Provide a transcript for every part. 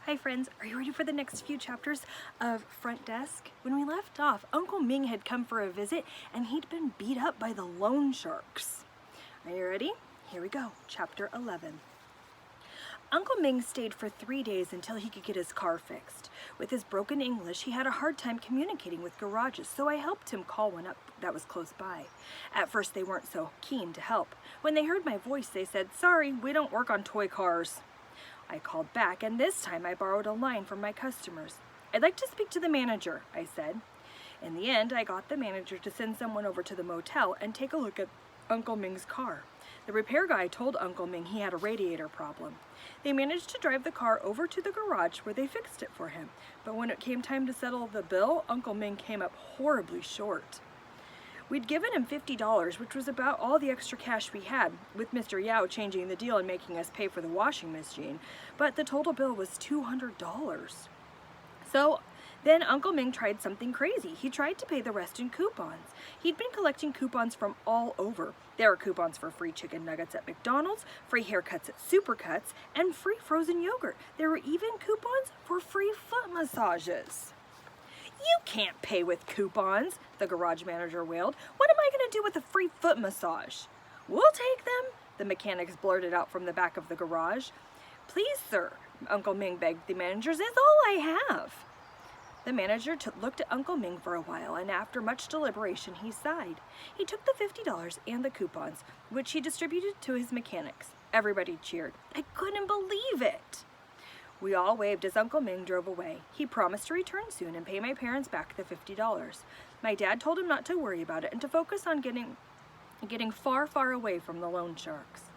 Hi friends, are you ready for the next few chapters of Front Desk? When we left off, Uncle Ming had come for a visit and he'd been beat up by the loan sharks. Are you ready? Here we go, chapter 11. Uncle Ming stayed for 3 days until he could get his car fixed. With his broken English, he had a hard time communicating with garages, so I helped him call one up that was close by. At first, they weren't so keen to help. When they heard my voice, they said, "Sorry, we don't work on toy cars." I called back, and this time I borrowed a line from my customers. "I'd like to speak to the manager," I said. In the end, I got the manager to send someone over to the motel and take a look at Uncle Ming's car. The repair guy told Uncle Ming he had a radiator problem. They managed to drive the car over to the garage where they fixed it for him, but when it came time to settle the bill, Uncle Ming came up horribly short. We'd given him $50, which was about all the extra cash we had, with Mr. Yao changing the deal and making us pay for the washing machine, but the total bill was $200. So then Uncle Ming tried something crazy. He tried to pay the rest in coupons. He'd been collecting coupons from all over. There were coupons for free chicken nuggets at McDonald's, free haircuts at Supercuts, and free frozen yogurt. There were even coupons for free foot massages. "You can't pay with coupons," the garage manager wailed. "What am I going to do with a free foot massage?" "We'll take them," the mechanics blurted out from the back of the garage. "Please, sir," Uncle Ming begged the managers, "it's all I have." The manager looked at Uncle Ming for a while, and after much deliberation, he sighed. He took the $50 and the coupons, which he distributed to his mechanics. Everybody cheered. I couldn't believe it. We all waved as Uncle Ming drove away. He promised to return soon and pay my parents back the $50. My dad told him not to worry about it and to focus on getting far, far away from the loan sharks.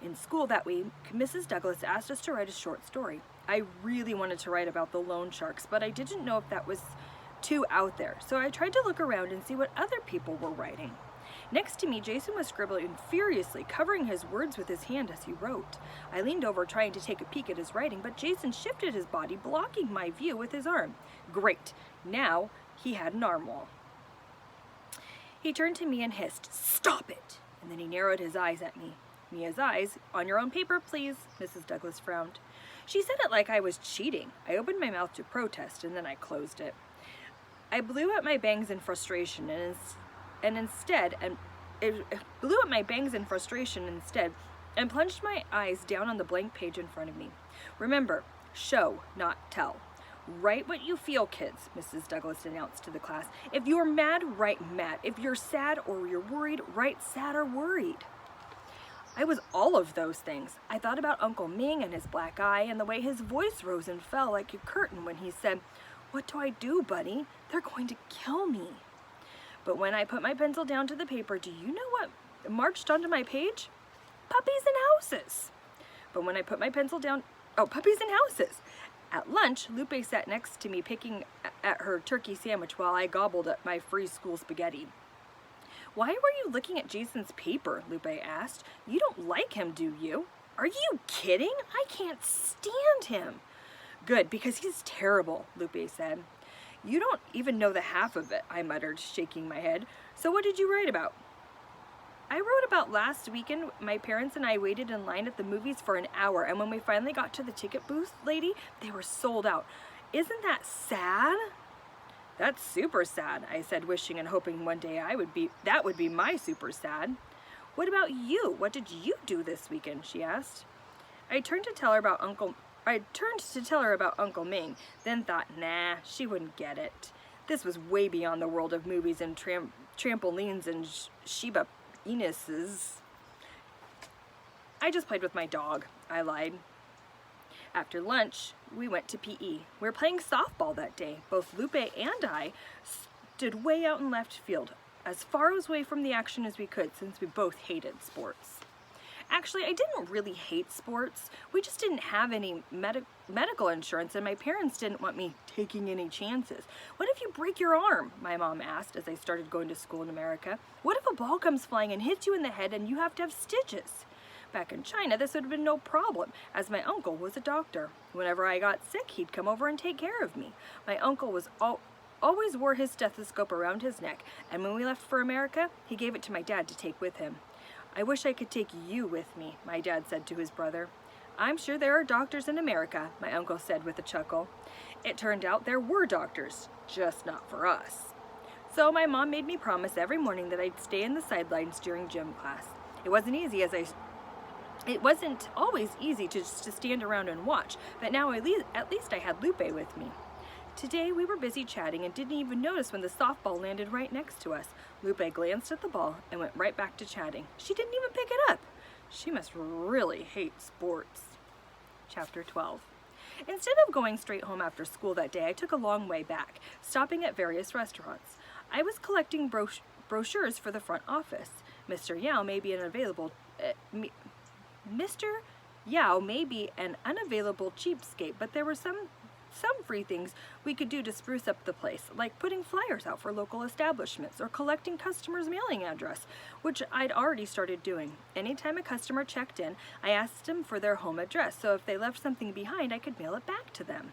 In school that week, Mrs. Douglas asked us to write a short story. I really wanted to write about the loan sharks, but I didn't know if that was too out there, so I tried to look around and see what other people were writing. Next to me, Jason was scribbling furiously, covering his words with his hand as he wrote. I leaned over trying to take a peek at his writing, but Jason shifted his body, blocking my view with his arm. Great! Now he had an arm wall. He turned to me and hissed, "Stop it!" And then he narrowed his eyes at me. "Mia's eyes, on your own paper, please," Mrs. Douglas frowned. She said it like I was cheating. I opened my mouth to protest, and then I closed it. I blew at my bangs in frustration and plunged my eyes down on the blank page in front of me. Remember, show, not tell. Write what you feel, kids, Mrs. Douglas announced to the class. If you're mad, write mad. If you're sad or you're worried, write sad or worried. I was all of those things. I thought about Uncle Ming and his black eye and the way his voice rose and fell like a curtain when he said, "What do I do, Bunny? They're going to kill me." But when I put my pencil down to the paper, do you know what marched onto my page? Puppies and houses. But when I put my pencil down, puppies and houses. At lunch, Lupe sat next to me picking at her turkey sandwich while I gobbled at my free school spaghetti. "Why were you looking at Jason's paper?" Lupe asked. "You don't like him, do you?" "Are you kidding? I can't stand him." "Good, because he's terrible," Lupe said. "You don't even know the half of it," I muttered, shaking my head. "So what did you write about?" "I wrote about last weekend. My parents and I waited in line at the movies for an hour, and when we finally got to the ticket booth lady, they were sold out. Isn't that sad?" "That's super sad," I said, wishing and hoping one day that would be my super sad. "What about you? What did you do this weekend?" she asked. I turned to tell her about Uncle Ming, then thought, nah, she wouldn't get it. This was way beyond the world of movies and trampolines and Shiba Inuses. "I just played with my dog," I lied. After lunch, we went to PE. We were playing softball that day. Both Lupe and I stood way out in left field, as far away from the action as we could since we both hated sports. Actually, I didn't really hate sports. We just didn't have any medical insurance, and my parents didn't want me taking any chances. "What if you break your arm?" my mom asked as I started going to school in America. "What if a ball comes flying and hits you in the head and you have to have stitches?" Back in China, this would have been no problem, as my uncle was a doctor. Whenever I got sick, he'd come over and take care of me. My uncle was always wore his stethoscope around his neck, and when we left for America, he gave it to my dad to take with him. "I wish I could take you with me," my dad said to his brother. I'm sure there are doctors in America, my uncle said with a chuckle. It turned out there were doctors, just not for us. So my mom made me promise every morning that I'd stay in the sidelines during gym class. It wasn't always easy to just to stand around and watch, but now at least I had Lupe with me. Today we were busy chatting and didn't even notice when the softball landed right next to us. Lupe glanced at the ball and went right back to chatting. She didn't even pick it up. She must really hate sports. Chapter 12. Instead of going straight home after school that day, I took a long way back, stopping at various restaurants. I was collecting brochures for the front office. Mr. Yao may be an unavailable cheapskate, but there were some free things we could do to spruce up the place, like putting flyers out for local establishments or collecting customers' mailing address, which I'd already started doing. Anytime a customer checked in, I asked them for their home address, so if they left something behind, I could mail it back to them.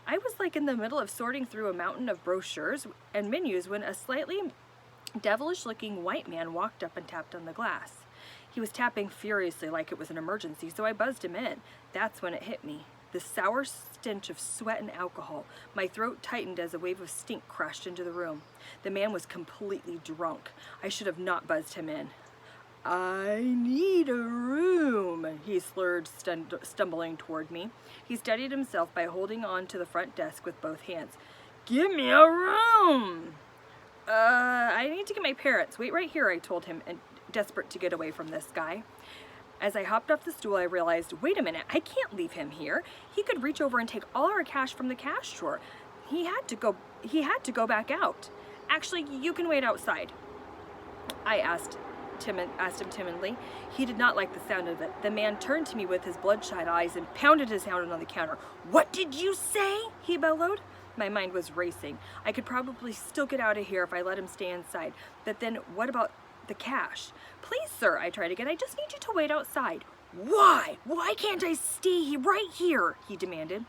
I was like in the middle of sorting through a mountain of brochures and menus when a slightly devilish-looking white man walked up and tapped on the glass. He was tapping furiously like it was an emergency, so I buzzed him in. That's when it hit me. The sour stench of sweat and alcohol. My throat tightened as a wave of stink crashed into the room. The man was completely drunk. I should have not buzzed him in. I need a room, he slurred, stumbling toward me. He steadied himself by holding on to the front desk with both hands. Give me a room! I need to get my parents. Wait right here, I told him, and desperate to get away from this guy. As I hopped off the stool, I realized, wait a minute, I can't leave him here. He could reach over and take all our cash from the cash drawer. He had to go back out. Actually, you can wait outside. I asked him timidly. He did not like the sound of it. The man turned to me with his bloodshot eyes and pounded his hand on the counter. What did you say? He bellowed. My mind was racing. I could probably still get out of here if I let him stay inside. But then what about the cash? Please, sir, I tried again. I just need you to wait outside. Why? Why can't I stay right here? He demanded.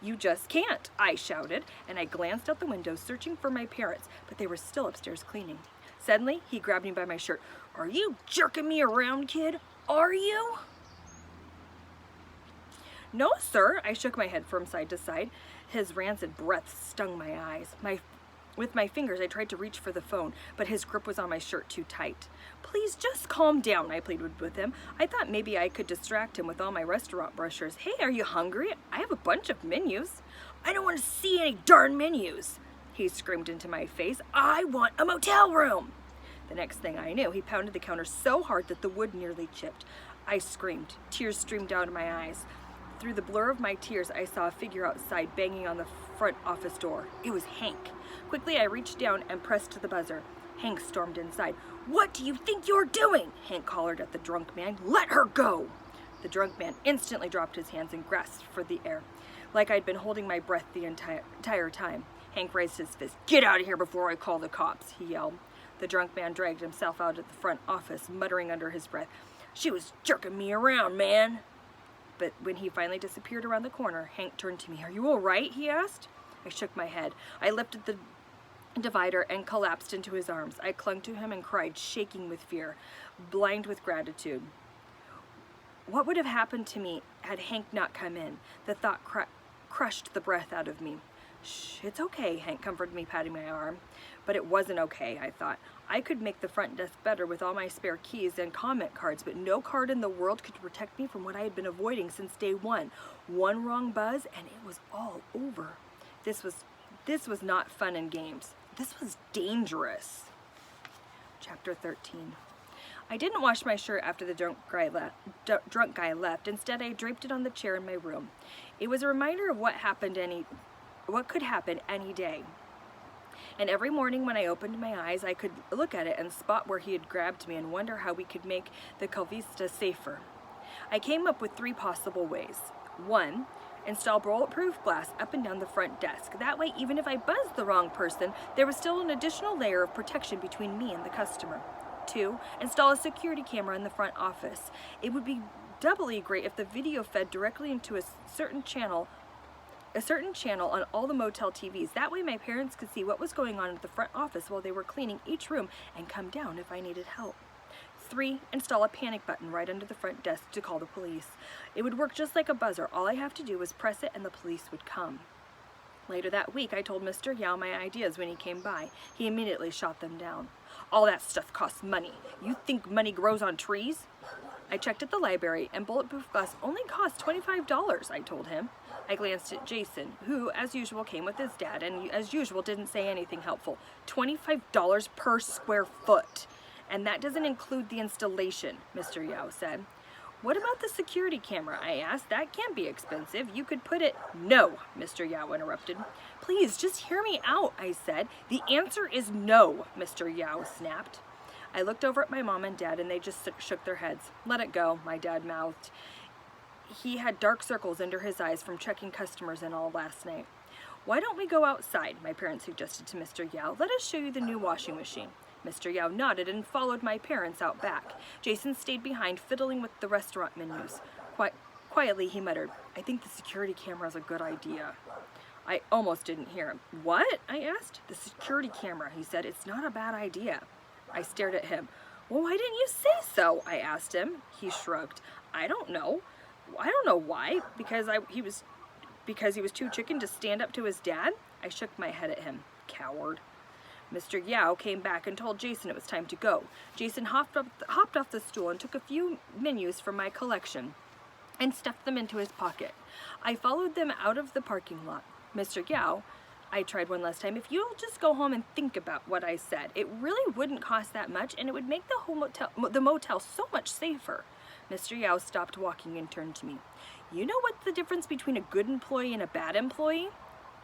You just can't, I shouted, and I glanced out the window searching for my parents, but they were still upstairs cleaning. Suddenly, he grabbed me by my shirt. Are you jerking me around, kid? Are you? No, sir. I shook my head from side to side. His rancid breath stung my eyes. With my fingers, I tried to reach for the phone, but his grip was on my shirt too tight. Please just calm down, I pleaded with him. I thought maybe I could distract him with all my restaurant brochures. Hey, are you hungry? I have a bunch of menus. I don't want to see any darn menus, he screamed into my face. I want a motel room. The next thing I knew, he pounded the counter so hard that the wood nearly chipped. I screamed. Tears streamed down my eyes. Through the blur of my tears, I saw a figure outside banging on the front office door. It was Hank. Quickly, I reached down and pressed the buzzer. Hank stormed inside. What do you think you're doing? Hank hollered at the drunk man. Let her go! The drunk man instantly dropped his hands and grasped for the air, like I'd been holding my breath the entire time. Hank raised his fist. Get out of here before I call the cops, he yelled. The drunk man dragged himself out at the front office, muttering under his breath. She was jerking me around, man. But when he finally disappeared around the corner, Hank turned to me. Are you all right? He asked. I shook my head. I lifted the divider and collapsed into his arms. I clung to him and cried, shaking with fear, blind with gratitude. What would have happened to me had Hank not come in? The thought crushed the breath out of me. Shh, it's okay, Hank comforted me, patting my arm. But it wasn't okay, I thought. I could make the front desk better with all my spare keys and comment cards, but no card in the world could protect me from what I had been avoiding since day one. One wrong buzz, and it was all over. This was not fun and games. This was dangerous. Chapter 13. I didn't wash my shirt after the drunk guy left. Instead, I draped it on the chair in my room. It was a reminder of what could happen any day. And every morning when I opened my eyes, I could look at it and spot where he had grabbed me and wonder how we could make the Calvista safer. I came up with 3 possible ways. 1, install bulletproof glass up and down the front desk. That way, even if I buzzed the wrong person, there was still an additional layer of protection between me and the customer. 2, install a security camera in the front office. It would be doubly great if the video fed directly into a certain channel on all the motel TVs. That way my parents could see what was going on at the front office while they were cleaning each room and come down if I needed help. 3, install a panic button right under the front desk to call the police. It would work just like a buzzer. All I have to do was press it and the police would come. Later that week, I told Mr. Yao my ideas when he came by. He immediately shot them down. All that stuff costs money. You think money grows on trees? I checked at the library, and bulletproof glass only costs $25, I told him. I glanced at Jason, who, as usual, came with his dad, and as usual, didn't say anything helpful. $25 per square foot. And that doesn't include the installation, Mr. Yao said. What about the security camera? I asked. That can't be expensive. You could put it... No, Mr. Yao interrupted. Please, just hear me out, I said. The answer is no, Mr. Yao snapped. I looked over at my mom and dad, and they just shook their heads. Let it go, my dad mouthed. He had dark circles under his eyes from checking customers in all last night. Why don't we go outside, my parents suggested to Mr. Yao. Let us show you the new washing machine. Mr. Yao nodded and followed my parents out back. Jason stayed behind, fiddling with the restaurant menus. Quietly, he muttered, I think the security camera is a good idea. I almost didn't hear him. What? I asked. The security camera, he said. It's not a bad idea. I stared at him. Well, why didn't you say so? I asked him. He shrugged. I don't know. I don't know why. Because he was too chicken to stand up to his dad? I shook my head at him. Coward. Mr. Yao came back and told Jason it was time to go. Jason hopped off the stool and took a few menus from my collection and stuffed them into his pocket. I followed them out of the parking lot. Mr. Yao, I tried one last time. If you'll just go home and think about what I said, it really wouldn't cost that much, and it would make the motel so much safer. Mr. Yao stopped walking and turned to me. You know what's the difference between a good employee and a bad employee?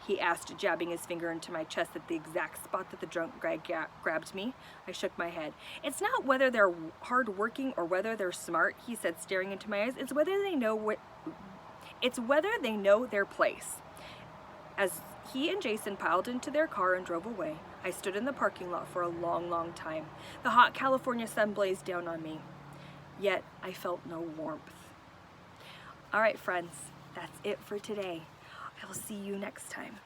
He asked, jabbing his finger into my chest at the exact spot that the drunk guy grabbed me. I shook my head. It's not whether they're hardworking or whether they're smart, he said, staring into my eyes. It's whether they know their place. As he and Jason piled into their car and drove away, I stood in the parking lot for a long, long time. The hot California sun blazed down on me, yet I felt no warmth. All right, friends, that's it for today. I will see you next time.